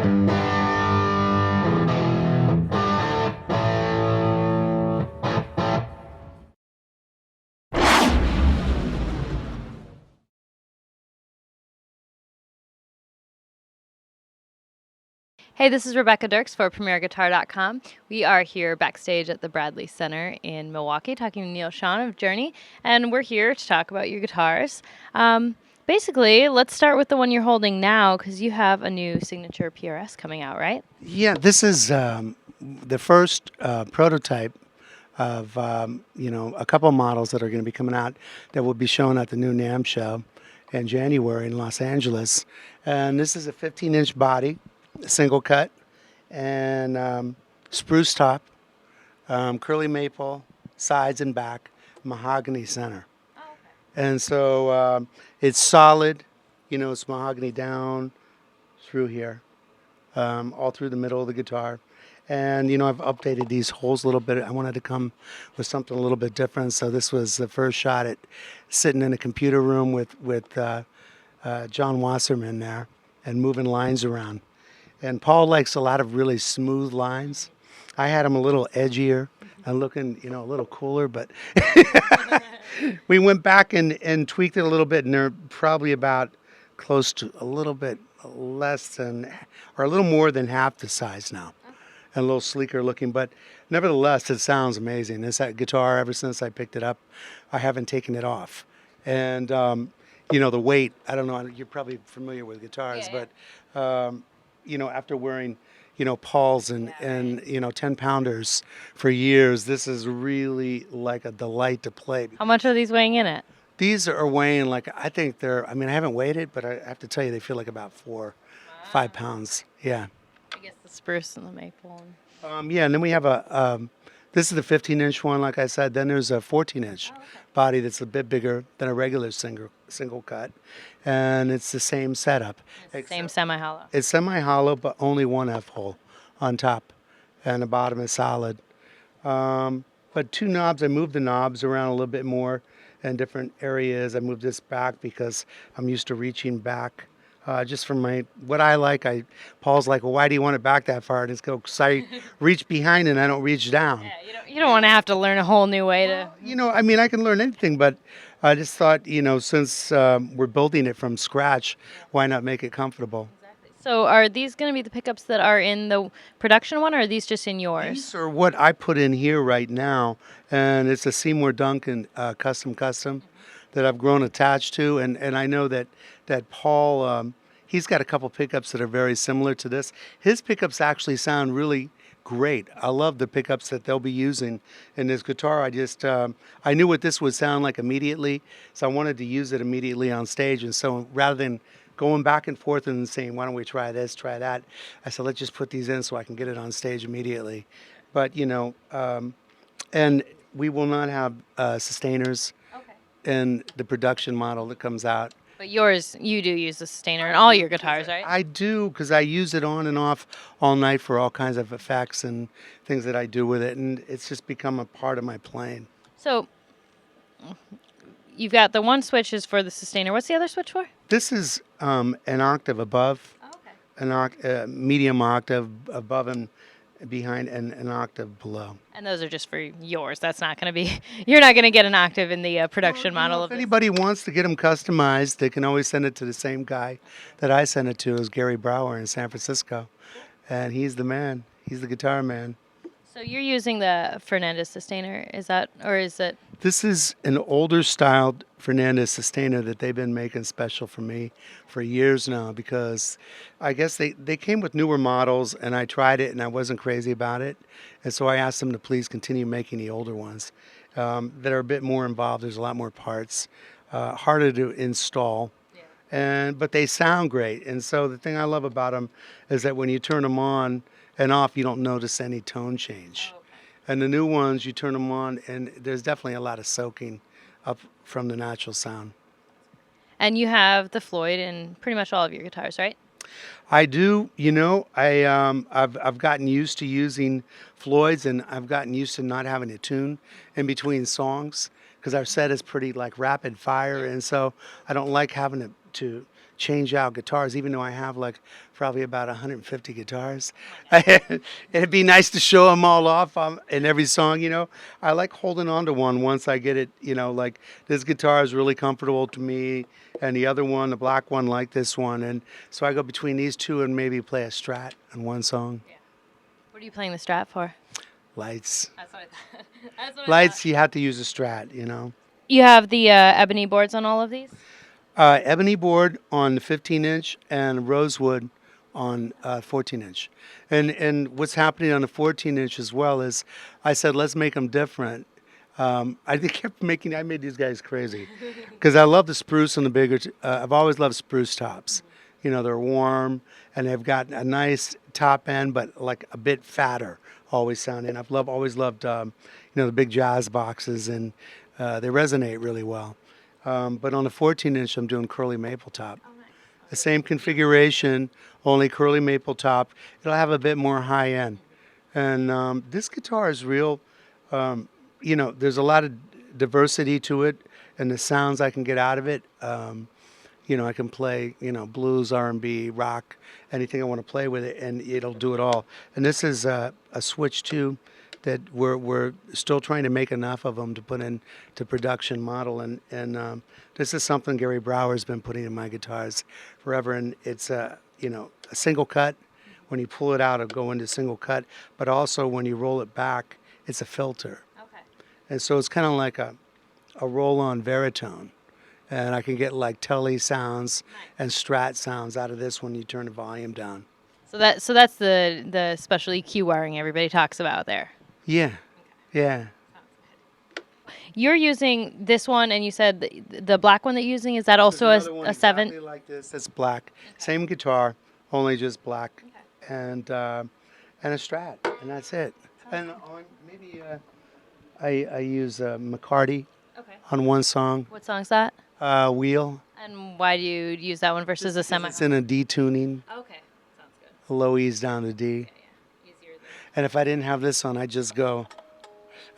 Hey, this is Rebecca Dirks for PremierGuitar.com. We are here backstage at the Bradley Center in Milwaukee talking to Neal Schon of Journey, and we're here to talk about your guitars. Basically, let's start with the one you're holding now because you have a new signature PRS coming out, right? Yeah, this is the first prototype of a couple models that are going to be coming out that will be shown at the new NAMM show in January in Los Angeles. And this is a 15-inch body, single cut, and spruce top, curly maple, sides and back, mahogany center. Oh, okay. And so it's solid, it's mahogany down through here, all through the middle of the guitar. And, I've updated these holes a little bit. I wanted to come with something a little bit different. So this was the first shot at sitting in a computer room with John Wasserman there and moving lines around. And Paul likes a lot of really smooth lines. I had them a little edgier and looking, a little cooler, but we went back and tweaked it a little bit, and they're probably about close to a little bit less than, or a little more than half the size now, and a little sleeker looking, but nevertheless, it sounds amazing. This guitar, ever since I picked it up, I haven't taken it off. And, the weight, I don't know, you're probably familiar with guitars, Yeah. but, after wearing, Pauls and 10-pounders for years, this is really like a delight to play. How much are these weighing in at? These are weighing like, I think I haven't weighed it, but I have to tell you, they feel like about 5 pounds. Yeah. I guess the spruce and the maple. Yeah, and then we have this is the 15-inch one, like I said. Then there's a 14-inch body that's a bit bigger than a regular single cut, and it's the same setup. Same semi-hollow. It's semi-hollow, but only one F-hole on top, and the bottom is solid. But two knobs, I moved the knobs around a little bit more in different areas. I moved this back because I'm used to reaching back. Just from what I like, Paul's like, well, why do you want it back that far? And it's because I reach behind and I don't reach down. Yeah, you don't want to have to learn a whole new way to. I can learn anything, but I just thought, since we're building it from scratch, why not make it comfortable? Exactly. So are these going to be the pickups that are in the production one, or are these just in yours? These are what I put in here right now, and it's a Seymour Duncan custom that I've grown attached to, and I know that Paul, he's got a couple pickups that are very similar to this. His pickups actually sound really great. I love the pickups that they'll be using in this guitar. I knew what this would sound like immediately, so I wanted to use it immediately on stage. And so rather than going back and forth and saying, why don't we try this, try that, I said, let's just put these in so I can get it on stage immediately. But, and we will not have sustainers in the production model that comes out. But yours, you do use the Sustainer in all your guitars, right? I do, because I use it on and off all night for all kinds of effects and things that I do with it, and it's just become a part of my playing. So you've got the one switch is for the Sustainer. What's the other switch for? This is an octave above, medium octave above and behind, and an octave below. And those are just for yours. That's not going to be, you're not going to get an octave in the production model of If this. anybody wants to get them customized, they can always send it to the same guy that I sent it to, is Gary Brower in San Francisco. And he's the man. He's the guitar man. So you're using the Fernandez Sustainer, is that, or is it? This is an older styled Fernandez Sustainer that they've been making special for me for years now, because I guess they came with newer models and I tried it and I wasn't crazy about it. And so I asked them to please continue making the older ones that are a bit more involved. There's a lot more parts, harder to install. But they sound great. And so the thing I love about them is that when you turn them on and off, you don't notice any tone change. And the new ones, you turn them on, and there's definitely a lot of soaking up from the natural sound. And you have the Floyd in pretty much all of your guitars, right? I do. I've gotten used to using Floyds, and I've gotten used to not having to tune in between songs, because our set is pretty like rapid fire, and so I don't like having to change out guitars, even though I have like probably about 150 guitars. It'd be nice to show them all off in every song, you know. I like holding on to one once I get it, you know, like this guitar is really comfortable to me, and the other one, the black one, like this one. And so I go between these two and maybe play a Strat on one song. Yeah. What are you playing the Strat for? Lights. That's what I thought. That's what I Lights, thought. you have to use a Strat, you know. You have the ebony boards on all of these? Ebony board on the 15-inch and rosewood on 14-inch. And what's happening on the 14-inch as well is I said, let's make them different. I made these guys crazy because I love the spruce and the bigger. I've always loved spruce tops. You know, they're warm and they've got a nice top end, but like a bit fatter always sounding. Always loved, you know, the big jazz boxes, and they resonate really well. But on the 14-inch, I'm doing curly maple top. Oh, nice. The same configuration, only curly maple top. It'll have a bit more high end. And this guitar is real. You know, there's a lot of diversity to it, and the sounds I can get out of it. You know, I can play, you know, blues, R&B, rock, anything I want to play with it, and it'll do it all. And this is a Switch 2 that we're still trying to make enough of them to put into production model. And this is something Gary Brower's been putting in my guitars forever. And it's you know, a single cut. When you pull it out, it'll go into single cut. But also when you roll it back, it's a filter. Okay. And so it's kind of like a roll-on baritone. And I can get like telly sounds and Strat sounds out of this when you turn the volume down. So that's the special EQ wiring everybody talks about there. Yeah, yeah. You're using this one, and you said the black one that you're using, is that also There's another one a 7? exactly like this. It's black. Same guitar, only just black. Okay. And a Strat, and that's it. And on maybe I use McCarty Okay. on one song. What song's that? Wheel. And why do you use that one versus a semi? It's in a D tuning, Okay, sounds good. a low E's down to D. Yeah, easier than. And if I didn't have this on, I'd just go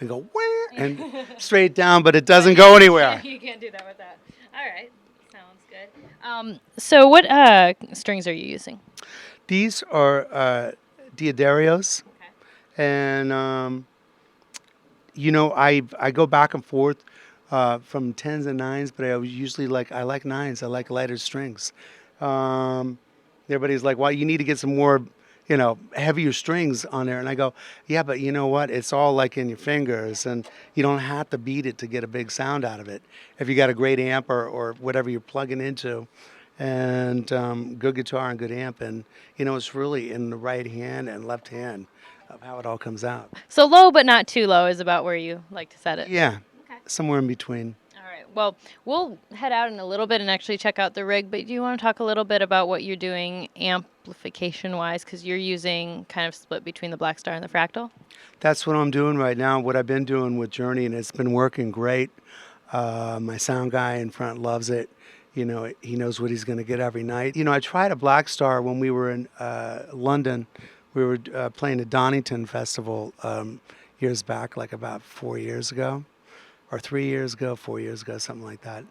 and go where and straight down, but it doesn't go anywhere. You can't do that with that. All right, sounds good. So what strings are you using? These are Diodario's. Okay. And you know, I go back and forth from 10s and 9s, but I usually I like 9s. I like lighter strings. Everybody's like, well, you need to get some more, you know, heavier strings on there. And I go, yeah, but you know what? It's all like in your fingers, and you don't have to beat it to get a big sound out of it. If you got a great amp or whatever you're plugging into, and good guitar and good amp, and you know, it's really in the right hand and left hand of how it all comes out. So low but not too low is about where you like to set it. Yeah, Okay. somewhere in between. All right. Well, we'll head out in a little bit and actually check out the rig, but do you want to talk a little bit about what you're doing amplification-wise, because you're using kind of split between the Black Star and the Fractal? That's what I'm doing right now, what I've been doing with Journey, and it's been working great. My sound guy in front loves it. You know, he knows what he's going to get every night. You know, I tried a Black Star when we were in London. We were playing the Donington Festival years back, like about 4 years ago, or 3 years ago, 4 years ago, something like that.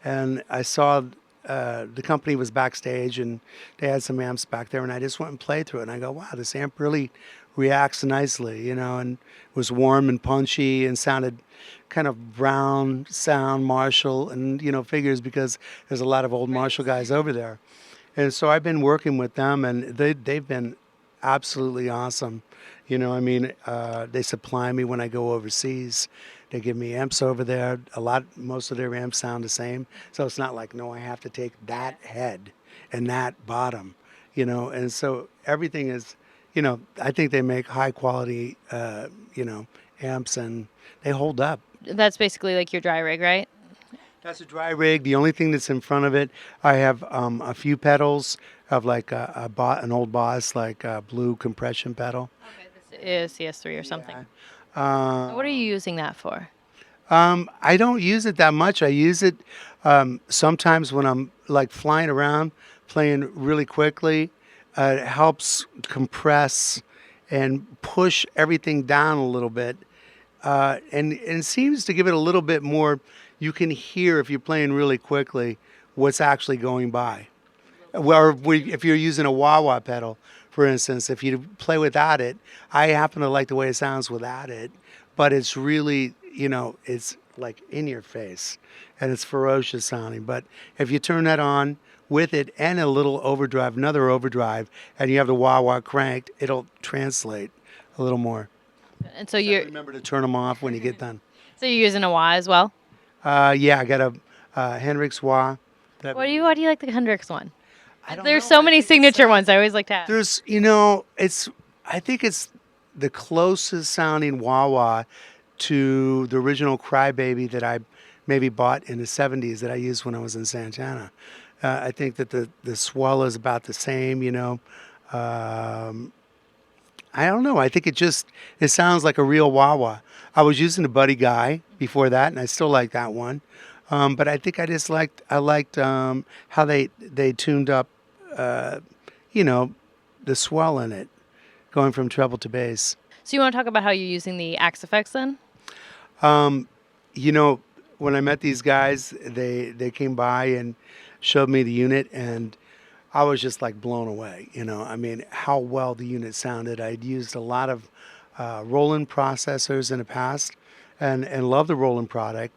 And I saw the company was backstage, and they had some amps back there, and I just went and played through it. And I go, wow, this amp really reacts nicely, you know, and was warm and punchy and sounded kind of brown sound Marshall, and you know, figures because there's a lot of old Marshall guys over there. And so I've been working with them, and they've been absolutely awesome. You know, I mean, they supply me when I go overseas. They give me amps over there. Most of their amps sound the same. So it's not like, no, I have to take that head and that bottom, you know. And so everything is, you know, I think they make high quality, you know, amps, and they hold up. That's basically like your dry rig, right? That's a dry rig. The only thing that's in front of it, I have a few pedals of like an old Boss, like a blue compression pedal. Okay, this is CS3 or something. Yeah. What are you using that for? I don't use it that much. I use it sometimes when I'm like flying around, playing really quickly. It helps compress and push everything down a little bit. And it seems to give it a little bit more. You can hear, if you're playing really quickly, what's actually going by. If you're using a wah-wah pedal, for instance, if you play without it, I happen to like the way it sounds without it, but it's really, it's like in your face and it's ferocious sounding. But if you turn that on with it and a little overdrive, another overdrive, and you have the wah-wah cranked, it'll translate a little more. And so So remember to turn them off when you get done. you're using a wah as well. Yeah, I got a Hendrix wah. Why do you like the Hendrix one? I don't There's know. so I many think it's, signature ones. I always like to ask. There's, I think it's the closest sounding wah wah to the original Crybaby that I maybe bought in the 70s that I used when I was in Santana. I think that the swell is about the same, Um, I don't know. I think it sounds like a real wah wah. I was using the Buddy Guy before that, and I still like that one. But I think I liked how they tuned up, uh, you know, the swell in it, going from treble to bass. So you want to talk about how you're using the Axe effects then? Um, you know, when I met these guys, they came by and showed me the unit, and I was just like blown away. I mean, how well the unit sounded. I'd used a lot of Roland processors in the past, and love the Roland product,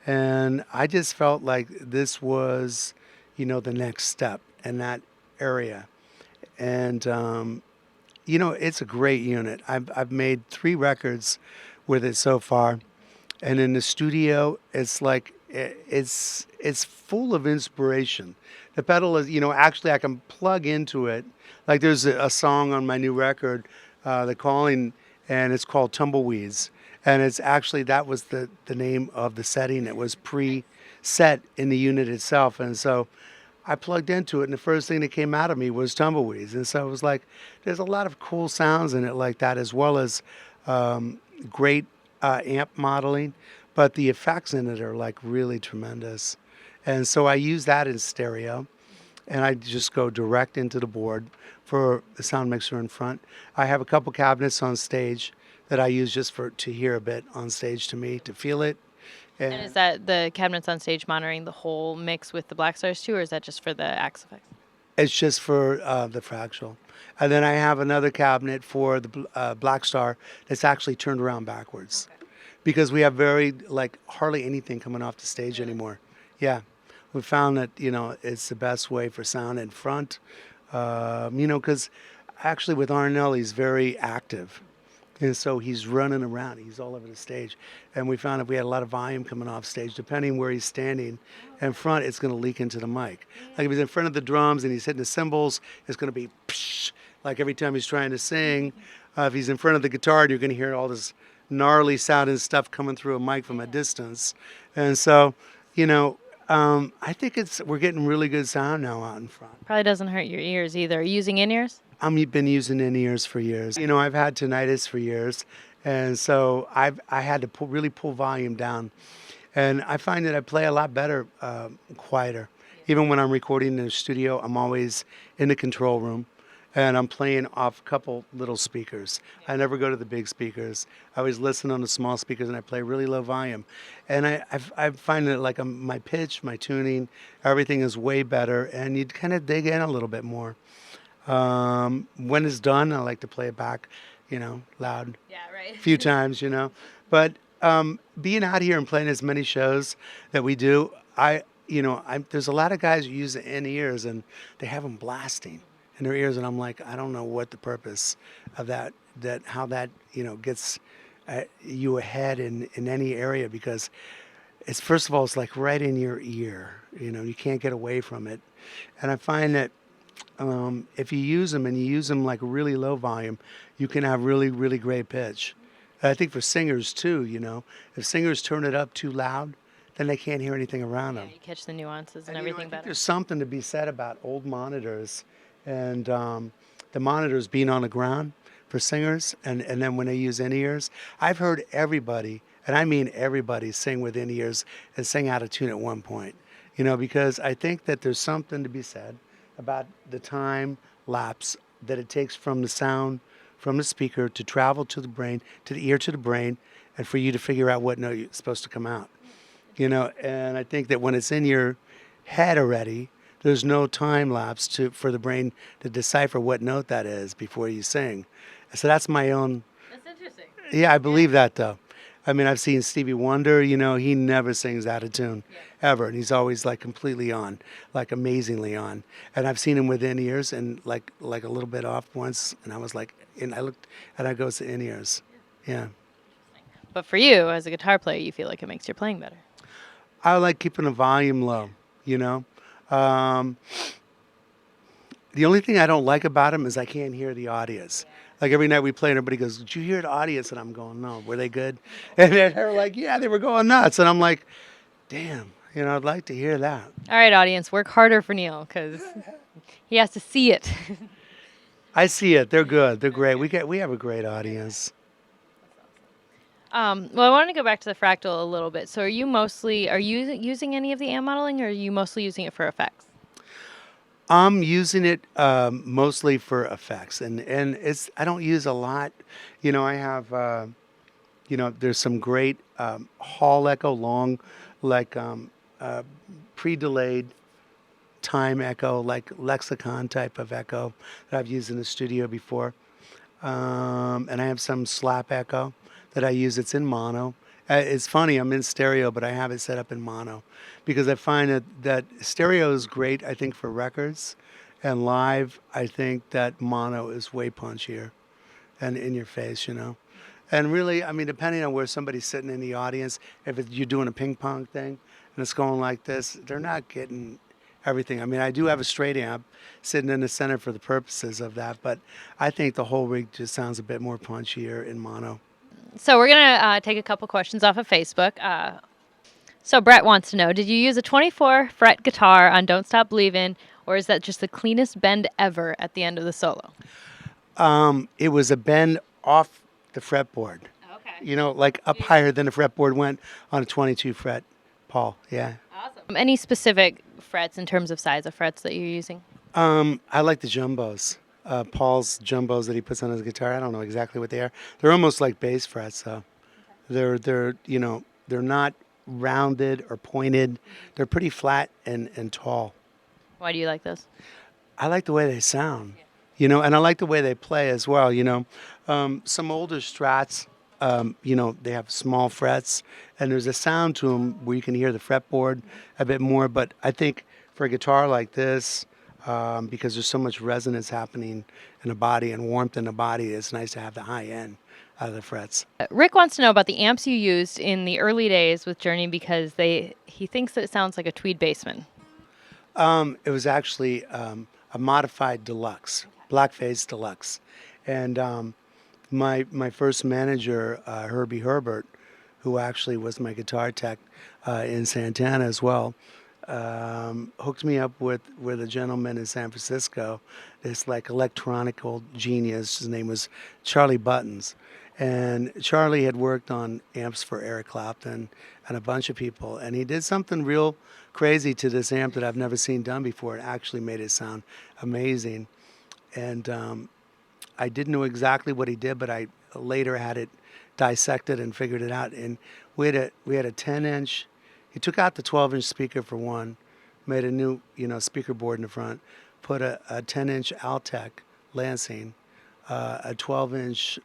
and I just felt like this was, the next step in that area, and it's a great unit. I've made 3 records with it so far, and in the studio, it's like it's full of inspiration. The pedal is, actually I can plug into it. Like there's a song on my new record, The Calling, and it's called Tumbleweeds, and it's actually that was the name of the setting. It was pre-set in the unit itself, and so I plugged into it, and the first thing that came out of me was Tumbleweeds. And so it was like, there's a lot of cool sounds in it like that, as well as great amp modeling. But the effects in it are like really tremendous. And so I use that in stereo, and I just go direct into the board for the sound mixer in front. I have a couple cabinets on stage that I use just to hear a bit on stage to me, to feel it. And is that the cabinets on stage monitoring the whole mix with the Black Stars too, or is that just for the Axe effects? It's just for the fractal. And then I have another cabinet for the Black Star that's actually turned around backwards. Okay. Because we have hardly anything coming off the stage anymore. Yeah. We found that, it's the best way for sound in front. Because actually with Arnell, he's very active. And so he's running around. He's all over the stage. And we found if we had a lot of volume coming off stage, depending where he's standing in front, it's going to leak into the mic. Like if he's in front of the drums and he's hitting the cymbals, it's going to be psh, like every time he's trying to sing. If he's in front of the guitar, you're going to hear all this gnarly sounding stuff coming through a mic from a distance. And so, I think we're getting really good sound now out in front. Probably doesn't hurt your ears either. Are you using in-ears? I've been using in-ears for years. I've had tinnitus for years, and so I had to really pull volume down. And I find that I play a lot better quieter. Even when I'm recording in the studio, I'm always in the control room, and I'm playing off a couple little speakers. I never go to the big speakers. I always listen on the small speakers, and I play really low volume. And I find that like my pitch, my tuning, everything is way better, and you kind of dig in a little bit more. When it's done, I like to play it back, loud. Yeah, right. A few times, But being out here and playing as many shows that we do, there's a lot of guys who use the in-ears and they have them blasting in their ears, and I'm like, I don't know what the purpose of how that gets you ahead in any area, because it's, first of all, it's like right in your ear. You can't get away from it, and I find that. If you use them and you use them like really low volume, you can have really, really great pitch. I think for singers too, if singers turn it up too loud, then they can't hear anything around them. You catch the nuances and I everything think better. there's something to be said about old monitors and the monitors being on the ground for singers, and then when they use in-ears. I've heard everybody, and I mean everybody, sing with in-ears and sing out of tune at one point, because I think that there's something to be said about the time lapse that it takes from the sound from the speaker to travel to the brain, to the ear, to the brain, and for you to figure out what note is supposed to come out. And I think that when it's in your head already, there's no time lapse for the brain to decipher what note that is before you sing. So that's my own. That's interesting. Yeah, I believe that though. I mean, I've seen Stevie Wonder, he never sings out of tune ever. And he's always like completely on, like amazingly on. And I've seen him with in-ears and like a little bit off once. And I was like, and I looked and I goes to in-ears. Yeah. But for you, as a guitar player, you feel like it makes your playing better. I like keeping the volume low, you know. Um, the only thing I don't like about him is I can't hear the audience. Like every night we play and everybody goes, "Did you hear the audience?" And I'm going, "No, were they good?" And they're like, "Yeah, they were going nuts." And I'm like, "Damn, I'd like to hear that." All right, audience, work harder for Neal because he has to see it. I see it. They're good. They're great. We have a great audience. Well, I wanted to go back to the fractal a little bit. So are you using any of the amp modeling, or are you mostly using it for effects? I'm using it mostly for effects, and I don't use a lot. I have there's some great hall echo, long, like pre-delayed time echo, like lexicon type of echo that I've used in the studio before, and I have some slap echo that I use. It's in mono. It's funny, I'm in stereo, but I have it set up in mono because I find that stereo is great, I think, for records. And live, I think that mono is way punchier and in your face, And really, I mean, depending on where somebody's sitting in the audience, if you're doing a ping pong thing and it's going like this, they're not getting everything. I mean, I do have a straight amp sitting in the center for the purposes of that, but I think the whole rig just sounds a bit more punchier in mono. So we're going to take a couple questions off of Facebook. So Brett wants to know, did you use a 24-fret guitar on Don't Stop Believin', or is that just the cleanest bend ever at the end of the solo? It was a bend off the fretboard. Okay. Like up higher than the fretboard went on a 22-fret, Paul. Yeah. Awesome. Any specific frets in terms of size of frets that you're using? I like the jumbos. Paul's jumbos that he puts on his guitar. I don't know exactly what they are. They're almost like bass frets, though. Okay. They're not rounded or pointed. They're pretty flat and tall. Why do you like those? I like the way they sound, and I like the way they play as well. Some older Strats, they have small frets, and there's a sound to them where you can hear the fretboard a bit more. But I think for a guitar like this, because there's so much resonance happening in the body and warmth in the body, it's nice to have the high end out of the frets. Rick wants to know about the amps you used in the early days with Journey because he thinks that it sounds like a Tweed Bassman. It was actually a modified deluxe, Blackface Deluxe. And my first manager, Herbie Herbert, who actually was my guitar tech in Santana as well, hooked me up with a gentleman in San Francisco, this like electronic old genius. His name was Charlie Buttons. And Charlie had worked on amps for Eric Clapton and a bunch of people. And he did something real crazy to this amp that I've never seen done before. It actually made it sound amazing. And I didn't know exactly what he did, but I later had it dissected and figured it out. And we had a 10-inch. He took out the 12-inch speaker for one, made a new speaker board in the front, put a 10-inch Altec Lansing, a 12-inch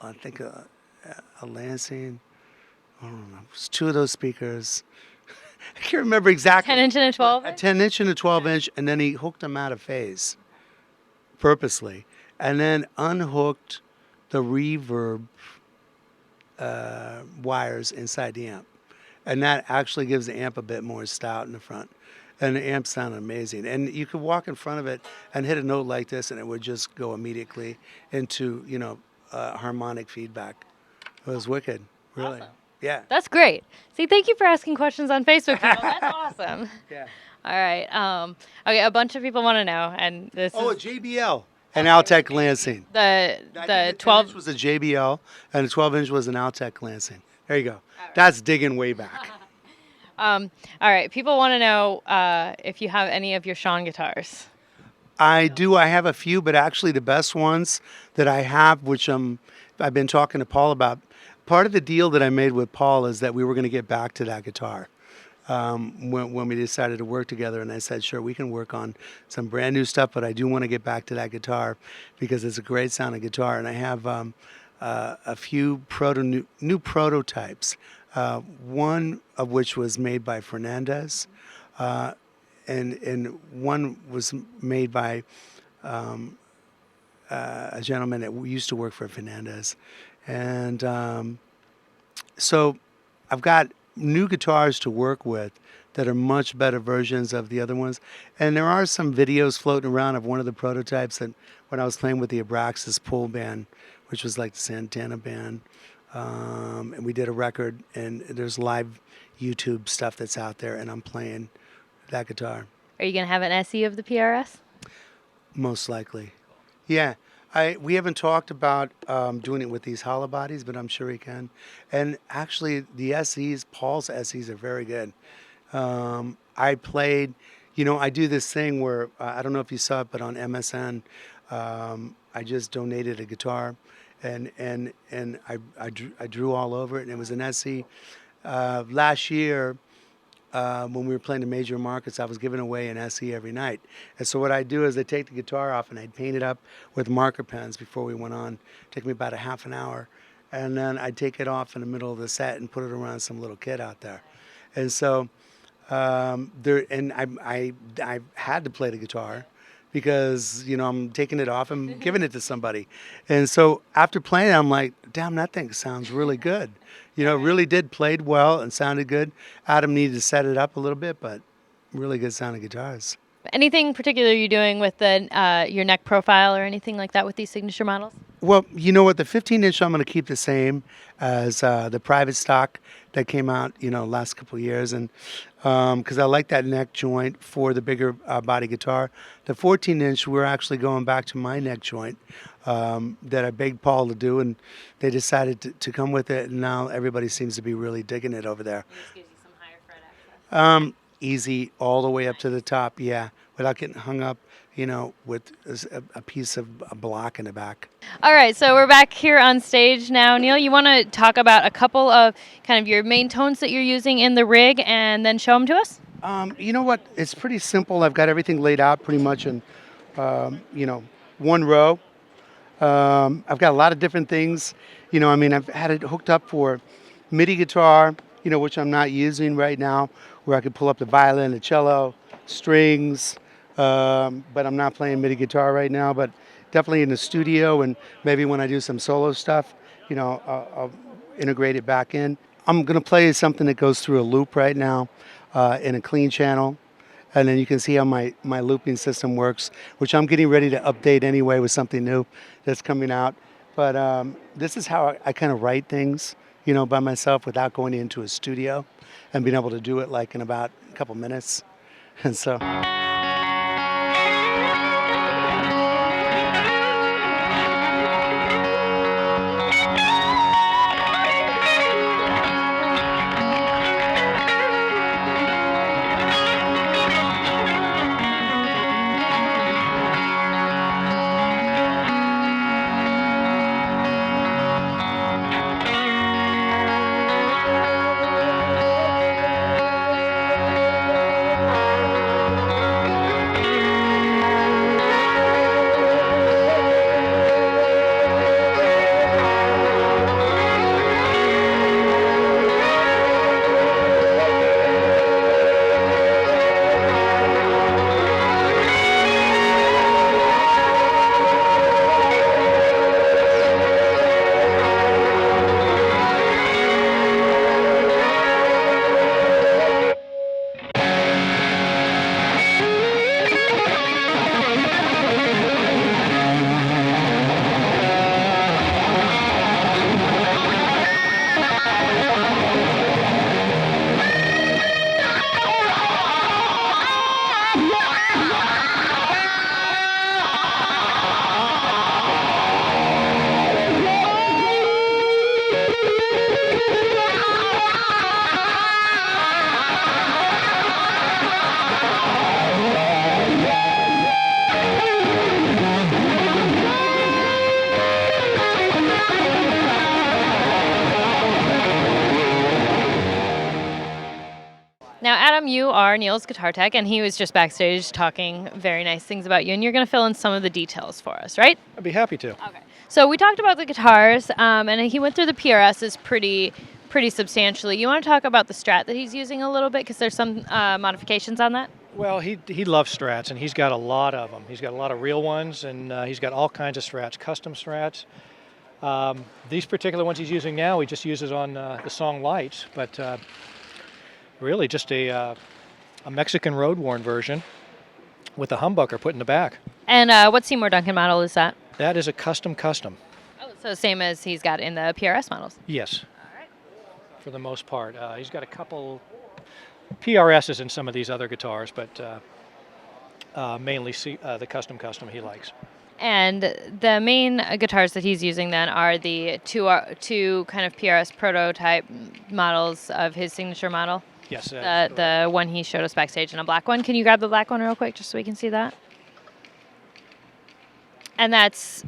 I think a Lansing. I don't know. It was two of those speakers. I can't remember exactly. 10-inch and a 12? A 10-inch and a 12-inch, and then he hooked them out of phase purposely, and then unhooked the reverb wires inside the amp. And that actually gives the amp a bit more stout in the front. And the amp sounded amazing. And you could walk in front of it and hit a note like this, and it would just go immediately into, harmonic feedback. It was wicked, really. Awesome. Yeah. That's great. See, thank you for asking questions on Facebook, people. That's awesome. Yeah. All right. Okay, a bunch of people want to know, and this Oh, a is JBL. An Altec Lansing. the 12 was a JBL, and the 12-inch was an Altec Lansing. There you go. Right. That's digging way back. All right. People want to know if you have any of your Schon guitars. I do. I have a few, but actually the best ones that I have, which I've been talking to Paul about, part of the deal that I made with Paul is that we were going to get back to that guitar. when we decided to work together, and I said, sure, we can work on some brand new stuff, but I do want to get back to that guitar because it's a great sounding guitar, and I have a few new prototypes, one of which was made by Fernandez, and one was made by a gentleman that used to work for Fernandez, and so I've got new guitars to work with that are much better versions of the other ones. And there are some videos floating around of one of the prototypes that when I was playing with the Abraxas Pool Band, which was like the Santana band, and we did a record, and there's live YouTube stuff that's out there, and I'm playing that guitar. Are you going to have an SE of the PRS? Most likely. Yeah. We haven't talked about doing it with these hollow bodies, but I'm sure we can. And actually, the SEs, Paul's SEs, are very good. I played, I do this thing where, I don't know if you saw it, but on MSN, I just donated a guitar, and I drew all over it, and it was an SE. Last year, when we were playing the major markets, I was giving away an SE every night. And so what I do is I take the guitar off and I'd paint it up with marker pens before we went on. Take me about a half an hour. And then I'd take it off in the middle of the set and put it around some little kid out there. And so I had to play the guitar because, I'm taking it off and giving it to somebody. And so after playing it, I'm like, damn, that thing sounds really good. Really did played well and sounded good. Adam needed to set it up a little bit, but really good sounding guitars. Anything particular you're doing with the your neck profile or anything like that with these signature models? Well, you know what? The 15-inch I'm going to keep the same as the private stock that came out, last couple of years, and because I like that neck joint for the bigger body guitar. The 14-inch, we're actually going back to my neck joint that I begged Paul to do, and they decided to come with it, and now everybody seems to be really digging it over there. It just gives you some higher fret access. Easy all the way up to the top, yeah, without getting hung up, with a piece of a block in the back. All right, so we're back here on stage now. Neal, you want to talk about a couple of kind of your main tones that you're using in the rig and then show them to us? You know what? It's pretty simple. I've got everything laid out pretty much in, one row. I've got a lot of different things. I've had it hooked up for MIDI guitar, which I'm not using right now, where I could pull up the violin, the cello, strings, but I'm not playing MIDI guitar right now, but definitely in the studio, and maybe when I do some solo stuff, I'll integrate it back in. I'm going to play something that goes through a loop right now in a clean channel, and then you can see how my looping system works, which I'm getting ready to update anyway with something new that's coming out. But this is how I kind of write things, by myself without going into a studio and being able to do it like in about a couple minutes. And so... you are Neal's guitar tech, and he was just backstage talking very nice things about you, and you're going to fill in some of the details for us, right? I'd be happy to. Okay. So we talked about the guitars, and he went through the PRSs pretty substantially. You want to talk about the Strat that he's using a little bit, because there's some modifications on that? Well, he loves Strats, and he's got a lot of them. He's got a lot of real ones, and he's got all kinds of Strats, custom Strats. These particular ones he's using now, he just uses on the song Lights, but really just a Mexican road-worn version with a humbucker put in the back. And what Seymour Duncan model is that? That is a custom. Oh, so same as he's got in the PRS models. Yes. All right. For the most part. He's got a couple PRSs in some of these other guitars, but mainly the custom he likes. And the main guitars that he's using then are the two kind of Prs Prototype models of his signature model. Yes. The one he showed us backstage, and a black one. Can you grab the black one real quick just so we can see that? And that's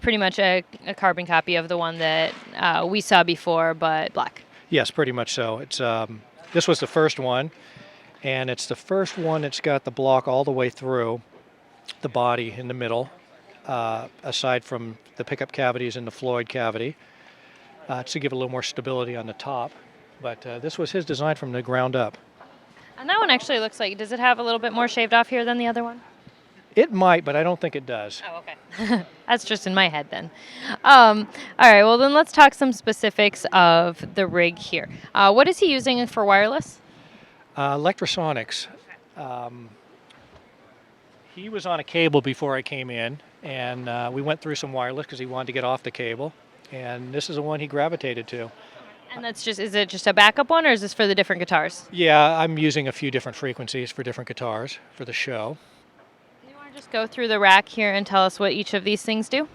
pretty much a carbon copy of the one that we saw before, but black. Yes, pretty much so. It's this was the first one, and it's the first one that's got the block all the way through the body in the middle, aside from the pickup cavities and the Floyd cavity, to give a little more stability on the top. But this was his design from the ground up. And that one actually looks like, does it have a little bit more shaved off here than the other one? It might, but I don't think it does. Oh, okay. That's just in my head then. All right, well then let's talk some specifics of the rig here. What is he using for wireless? Electrosonics. He was on a cable before I came in, and we went through some wireless because he wanted to get off the cable, and this is the one he gravitated to. And is it just a backup one, or is this for the different guitars? Yeah, I'm using a few different frequencies for different guitars for the show. You want to just go through the rack here and tell us what each of these things do?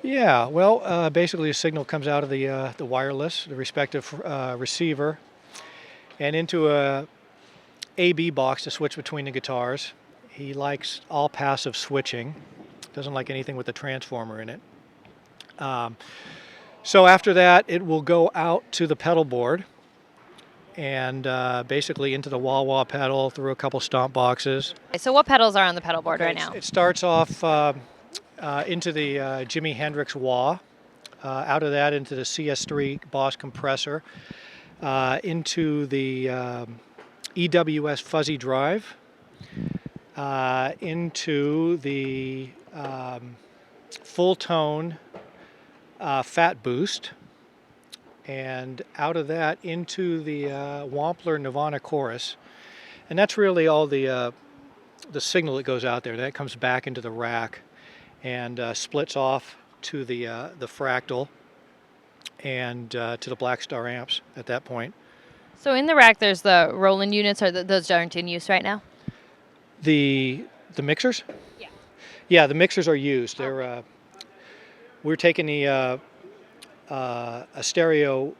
Yeah, well, basically a signal comes out of the wireless, the respective receiver, and into a AB box to switch between the guitars. He likes all passive switching, doesn't like anything with a transformer in it. So after that, it will go out to the pedal board and basically into the wah-wah pedal through a couple stomp boxes. So what pedals are on the pedal board right now? It starts off into the Jimi Hendrix wah, out of that into the CS3 Boss compressor, into the EWS fuzzy drive, into the full tone fat boost, and out of that into the Wampler Nirvana chorus. And that's really all the signal that goes out there. That comes back into the rack and splits off to the fractal and to the Black Star amps at that point. So in the rack, there's the Roland units, or those aren't in use right now? The mixers? Yeah. Yeah, the mixers are used. They're we're taking a stereo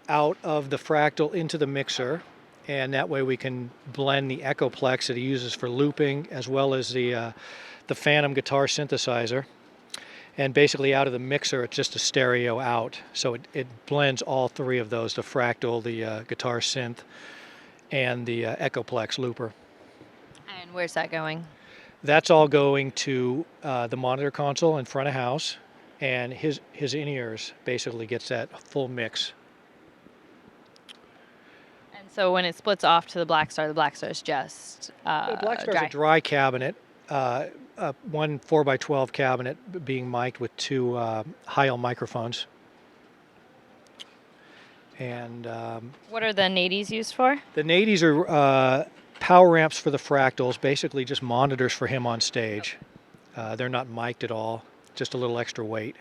out of the fractal into the mixer, and that way we can blend the Echoplex that he uses for looping, as well as the Phantom guitar synthesizer. And basically out of the mixer, it's just a stereo out. So it blends all three of those, the fractal, the guitar synth, and the Echoplex looper. And where's that going? That's all going to the monitor console in front of house, and his in-ears basically gets that full mix. And so when it splits off to the Black Star is just The Black Star's dry. a dry cabinet, one 4x12 cabinet being mic'd with two high-L microphones. And What are the nadies used for? the nadies are power amps for the fractals, basically just monitors for him on stage. They're not mic'd at all, just a little extra weight.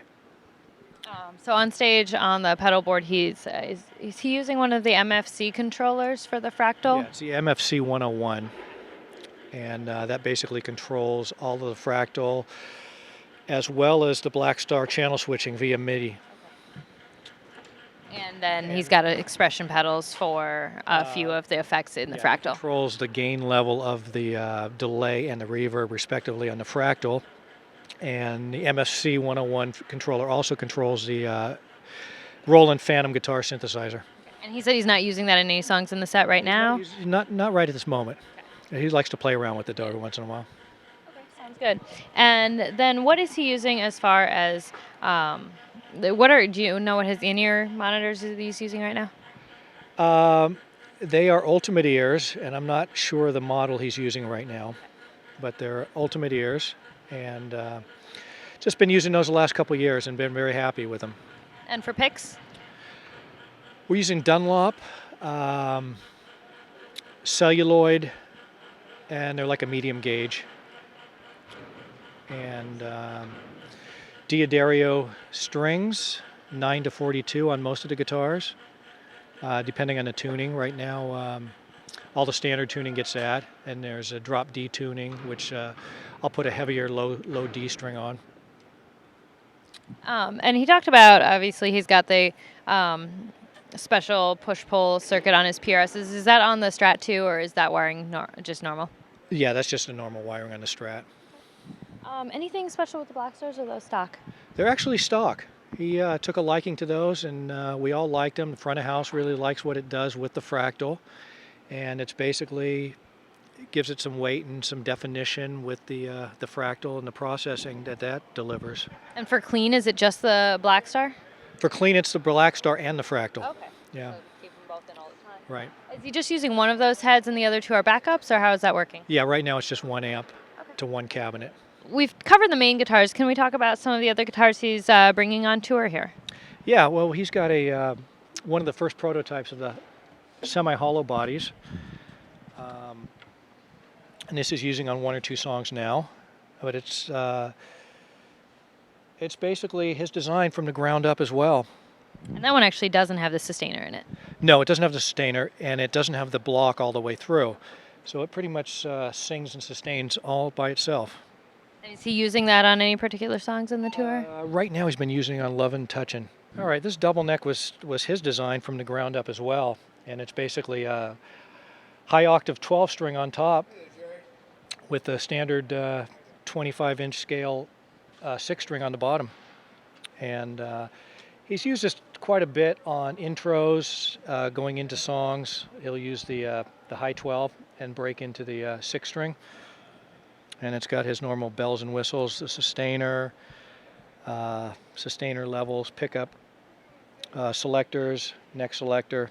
So on stage on the pedal board, is he using one of the MFC controllers for the fractal? Yeah, it's the MFC 101, and that basically controls all of the fractal, as well as the Black Star channel switching via MIDI. And then he's got expression pedals for a few of the effects in the fractal. Controls the gain level of the delay and the reverb, respectively, on the fractal. And the MFC 101 controller also controls the Roland Phantom guitar synthesizer. And he said he's not using that in any songs in the set right now. He's not right at this moment. He likes to play around with it though every once in a while. Okay, sounds good. And then what is he using as far as do you know what his in-ear monitors he's using right now? They are Ultimate ears, and I'm not sure the model he's using right now, but they're Ultimate ears, and just been using those the last couple of years and been very happy with them. And for picks? We're using Dunlop, celluloid, and they're like a medium gauge, and Diodario strings, 9 to 42 on most of the guitars. Depending on the tuning. Right now, all the standard tuning gets that, and there's a drop D tuning, which I'll put a heavier low D string on. And he talked about, obviously, he's got the special push-pull circuit on his PRSs. Is that on the Strat too, or is that wiring just normal? Yeah, that's just a normal wiring on the Strat. Anything special with the Black Stars, or those stock? They're actually stock. He took a liking to those, and we all liked them. The front of house really likes what it does with the fractal, and it's basically gives it some weight and some definition with the fractal and the processing that delivers. And for clean, is it just the Black Star? For clean, it's the Black Star and the fractal. Okay. Yeah. So keep them both in all the time. Right. Is he just using one of those heads and the other two are backups, or how is that working? Yeah, right now it's just one amp to one cabinet. We've covered the main guitars. Can we talk about some of the other guitars he's bringing on tour here? Yeah, well, he's got a one of the first prototypes of the semi-hollow bodies, and this is using on one or two songs now, but it's basically his design from the ground up as well. And that one actually doesn't have the Sustainer in it. No, it doesn't have the Sustainer, and it doesn't have the block all the way through, so it pretty much sings and sustains all by itself. Is he using that on any particular songs in the tour? Right now he's been using it on Lovin' Touchin'. All right, this double neck was his design from the ground up as well, and it's basically a high octave 12 string on top with the standard 25-inch scale 6 string on the bottom. And he's used this quite a bit on intros, going into songs. He'll use the high 12 and break into the 6 string. And it's got his normal bells and whistles, the Sustainer, Sustainer levels, pickup, selectors, neck selector.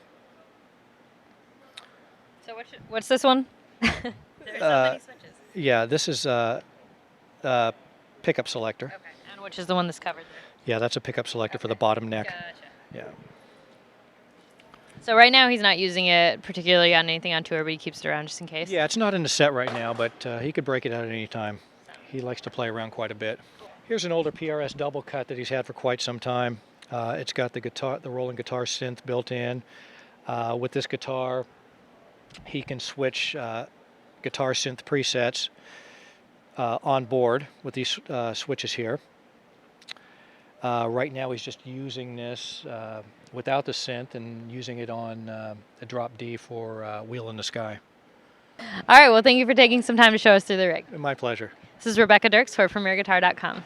So what's this one? There's so many switches. Yeah, this is pickup selector. Okay, and which is the one that's covered there? Yeah, that's a pickup selector for the bottom neck. Gotcha. Yeah. So right now he's not using it particularly on anything on tour, but he keeps it around just in case? Yeah, it's not in the set right now, but he could break it out at any time. He likes to play around quite a bit. Here's an older PRS double cut that he's had for quite some time. It's got the rolling guitar synth built in. With this guitar, he can switch guitar synth presets on board with these switches here. Right now he's just using this without the synth and using it on the drop D for Wheel in the Sky. All right, well, thank you for taking some time to show us through the rig. My pleasure. This is Rebecca Dirks for PremierGuitar.com.